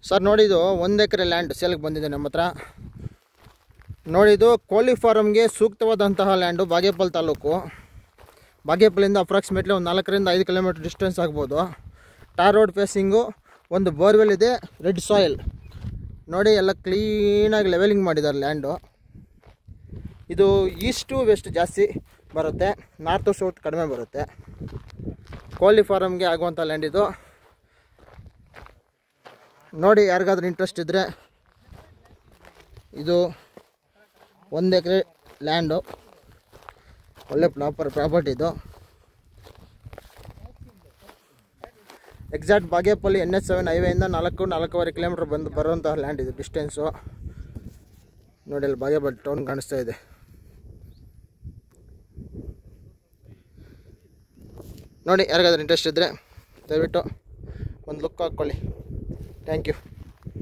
Sir ನೋಡಿದ್ದು 1 ಎಕರೆ land ಸೇಲ್ಗೆ ಬಂದಿದೆ ನಮ್ಮ ಹತ್ರ. ನೋಡಿದ್ದು ಕೋಳಿ ಫಾರಮ್ಗೆ ಸೂಕ್ತವಾದಂತಹ ಲ್ಯಾಂಡು. ಬಾಗೇಪಲ್ ತಾಲೂಕು. ಬಾಗೇಪಲ್ಲಿಂದ ಅಪ್ರಾಕ್ಸಿಮೇಟ್ಲಿ ಒಂದು 4 ರಿಂದ 5 ಕಿಲೋಮೀಟರ್ ಡಿಸ್ಟೆನ್ಸ್ ಆಗ್ಬೋದು. ಟಾರ್ ರೋಡ್ ಫೇಸಿಂಗು, ಒಂದು ಬೋರ್ವೆಲ್ ಇದೆ, ರೆಡ್ ಸಾಯಿಲ್ ನೋಡಿ, ಎಲ್ಲ ಕ್ಲೀನಾಗಿ ಲೆವೆಲಿಂಗ್ ಮಾಡಿದ್ದಾರೆ ಲ್ಯಾಂಡು. ಇದು ಈಸ್ಟು ವೆಸ್ಟ್ ಜಾಸ್ತಿ ಬರುತ್ತೆ, ನಾರ್ತು ಸೌತ್ ಕಡಿಮೆ ಬರುತ್ತೆ. ಕೋಳಿ ಫಾರಮ್ಗೆ ಆಗುವಂಥ ಲ್ಯಾಂಡ್ ಇದು. ನೋಡಿ, ಯಾರಿಗಾದ್ರೂ ಇಂಟ್ರೆಸ್ಟ್ ಇದ್ದರೆ ಇದು 1 ಎಕರೆ ಲ್ಯಾಂಡು, ಒಳ್ಳೆ ಪ್ರಾಪರ್ಟಿ ಇದು. ಎಕ್ಸಾಕ್ಟ್ ಬಾಗೇಪಲ್ಲಿ NH7 ಹೈವೇಯಿಂದ 4-4.5 ಕಿಲೋಮೀಟ್ರ್ ಬರುವಂತಹ ಲ್ಯಾಂಡ್ ಇದು ಡಿಸ್ಟೆನ್ಸು. ನೋಡಿ, ಅಲ್ಲಿ ಬಾಗೇಪಲ್ಲಿ ಟೌನ್ ಕಾಣಿಸ್ತಾ ಇದೆ. ನೋಡಿ, ಯಾರಿಗಾದ್ರೂ ಇಂಟ್ರೆಸ್ಟ್ ಇದ್ದರೆ ದಯವಿಟ್ಟು ಒಂದು ಲುಕ್ ಹಾಕ್ಕೊಳ್ಳಿ. Thank you.